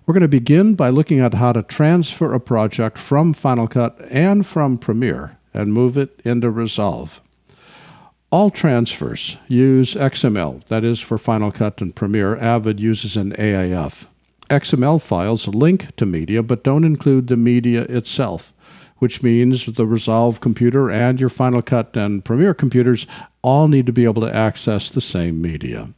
We're going to begin by looking at how to transfer a project from Final Cut and from Premiere and move it into Resolve. All transfers use XML, that is for Final Cut and Premiere. Avid uses an AIF. XML files link to media but don't include the media itself, which means the Resolve computer and your Final Cut and Premiere computers all need to be able to access the same media.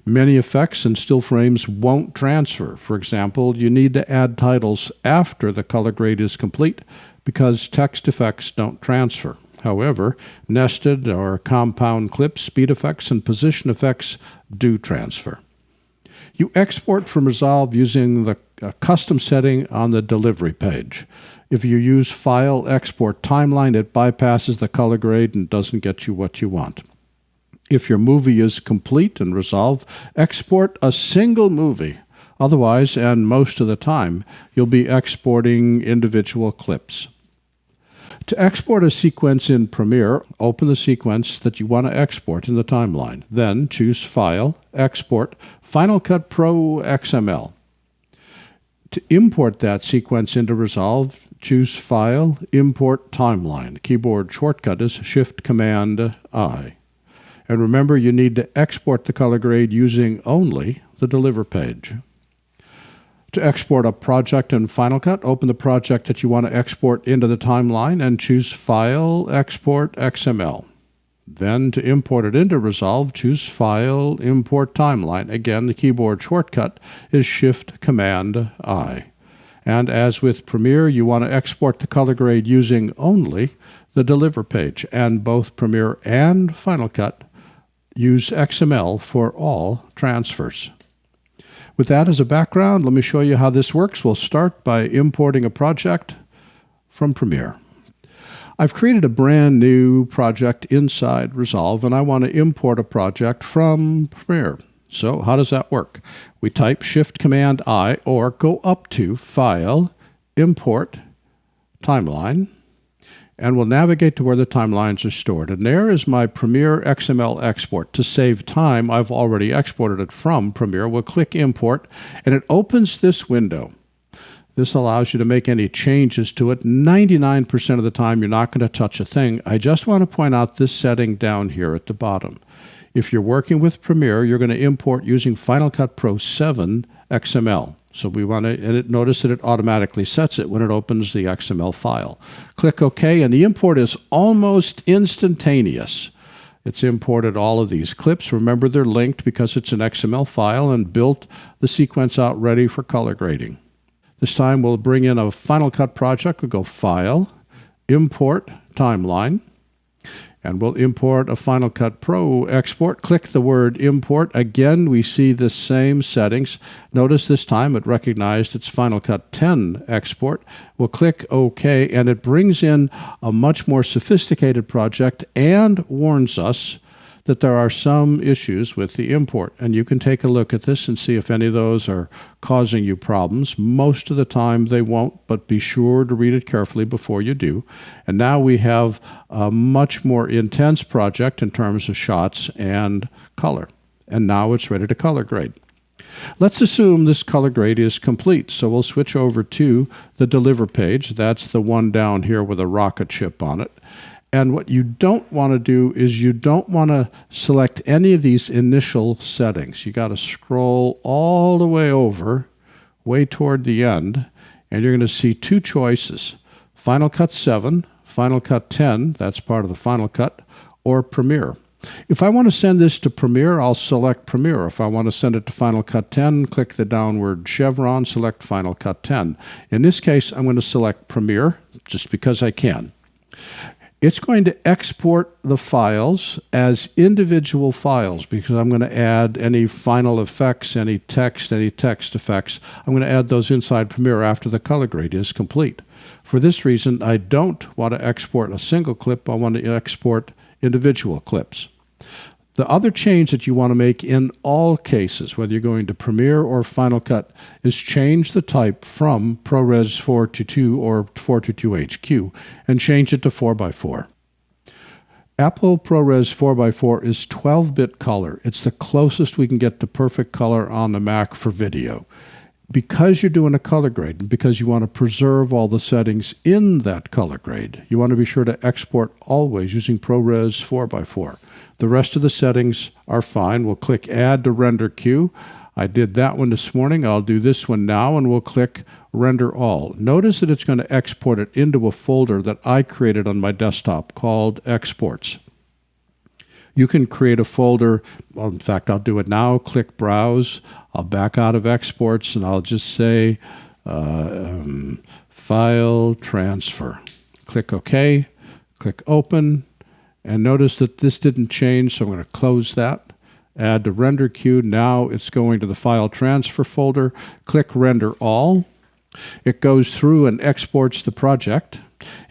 Many effects and still frames won't transfer. For example, you need to add titles after the color grade is complete because text effects don't transfer. However, nested or compound clips, speed effects, and position effects do transfer. You export from Resolve using the custom setting on the delivery page. If you use File, Export, Timeline, it bypasses the color grade and doesn't get you what you want. If your movie is complete in Resolve, export a single movie. Otherwise, and most of the time, you'll be exporting individual clips. To export a sequence in Premiere, open the sequence that you want to export in the timeline. Then choose File, Export, Final Cut Pro XML. To import that sequence into Resolve, choose File, Import Timeline. The keyboard shortcut is Shift-Command-I. And remember, you need to export the color grade using only the Deliver page. To export a project in Final Cut, open the project that you want to export into the timeline and choose File, Export, XML. Then to import it into Resolve, choose File, Import Timeline. Again, the keyboard shortcut is Shift-Command-I. And as with Premiere, you want to export the color grade using only the Deliver page. And both Premiere and Final Cut use XML for all transfers. With that as a background, let me show you how this works. We'll start by importing a project from Premiere. I've created a brand new project inside Resolve, and I want to import a project from Premiere. So how does that work? We type Shift-Command-I or go up to File, Import, Timeline, and we'll navigate to where the timelines are stored. And there is my Premiere XML export. To save time, I've already exported it from Premiere. We'll click Import, and it opens this window. This allows you to make any changes to it. 99% of the time, you're not going to touch a thing. I just want to point out this setting down here at the bottom. If you're working with Premiere, you're going to import using Final Cut Pro 7 XML. So we want to notice that it automatically sets it when it opens the XML file. Click OK, and the import is almost instantaneous. It's imported all of these clips. Remember, they're linked because it's an XML file and built the sequence out ready for color grading. This time we'll bring in a Final Cut project. We'll go File, Import, Timeline. And we'll import a Final Cut Pro export. Click the word Import. Again, we see the same settings. Notice this time it recognized it's Final Cut 10 export. We'll click OK, and it brings in a much more sophisticated project and warns us that there are some issues with the import. And you can take a look at this and see if any of those are causing you problems. Most of the time they won't, but be sure to read it carefully before you do. And now we have a much more intense project in terms of shots and color. And now it's ready to color grade. Let's assume this color grade is complete. So we'll switch over to the Deliver page. That's the one down here with a rocket ship on it. And what you don't want to do is you don't want to select any of these initial settings. You got to scroll all the way over, way toward the end, and you're going to see two choices. Final Cut 7, Final Cut 10, that's part of the Final Cut, or Premiere. If I want to send this to Premiere, I'll select Premiere. If I want to send it to Final Cut 10, click the downward chevron, select Final Cut 10. In this case, I'm going to select Premiere, just because I can. It's going to export the files as individual files because I'm going to add any final effects, any text effects. I'm going to add those inside Premiere after the color grade is complete. For this reason, I don't want to export a single clip. I want to export individual clips. The other change that you want to make in all cases, whether you're going to Premiere or Final Cut, is change the type from ProRes 422 or 422HQ and change it to 4x4. Apple ProRes 4x4 is 12-bit color. It's the closest we can get to perfect color on the Mac for video. Because you're doing a color grade and because you want to preserve all the settings in that color grade, you want to be sure to export always using ProRes 4x4. The rest of the settings are fine. We'll click Add to Render Queue. I did that one this morning. I'll do this one now, and we'll click Render All. Notice that it's going to export it into a folder that I created on my desktop called Exports. You can create a folder. Well, in fact, I'll do it now. Click Browse. I'll back out of Exports, and I'll just say File Transfer. Click OK. Click Open. And notice that this didn't change, so I'm going to close that. Add to Render Queue. Now it's going to the File Transfer folder. Click Render All. It goes through and exports the project.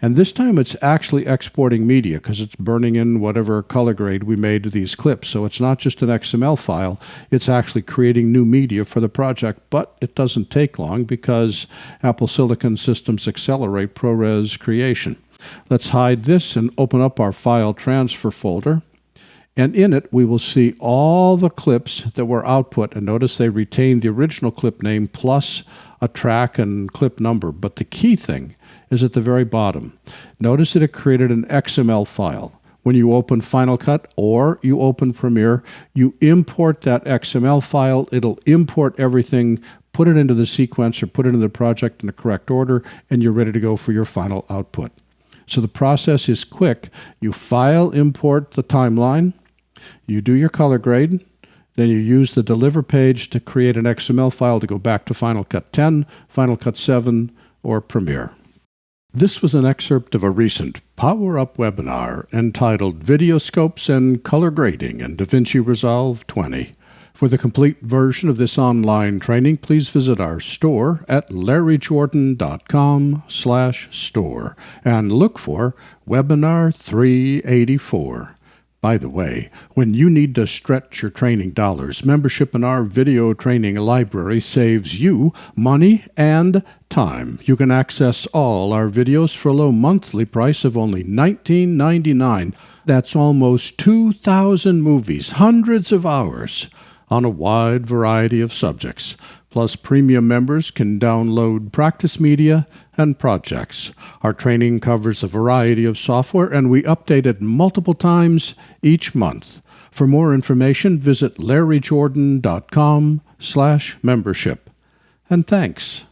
And this time it's actually exporting media because it's burning in whatever color grade we made to these clips. So it's not just an XML file, it's actually creating new media for the project, but it doesn't take long because Apple Silicon systems accelerate ProRes creation. Let's hide this and open up our file transfer folder. And in it, we will see all the clips that were output. And notice they retained the original clip name plus a track and clip number. But the key thing is at the very bottom. Notice that it created an XML file. When you open Final Cut or you open Premiere, you import that XML file. It'll import everything, put it into the sequencer, put it into the project in the correct order, and you're ready to go for your final output. So the process is quick. You file, import the timeline, you do your color grade, then you use the Deliver page to create an XML file to go back to Final Cut 10, Final Cut 7, or Premiere. This was an excerpt of a recent Power Up webinar entitled Video Scopes and Color Grading in DaVinci Resolve 20. For the complete version of this online training, please visit our store at larryjordan.com/store and look for Webinar 384. By the way, when you need to stretch your training dollars, membership in our video training library saves you money and time. You can access all our videos for a low monthly price of only $19.99. That's almost 2,000 movies, hundreds of hours, on a wide variety of subjects. Plus, premium members can download practice media and projects. Our training covers a variety of software, and we update it multiple times each month. For more information, visit larryjordan.com/membership. And thanks.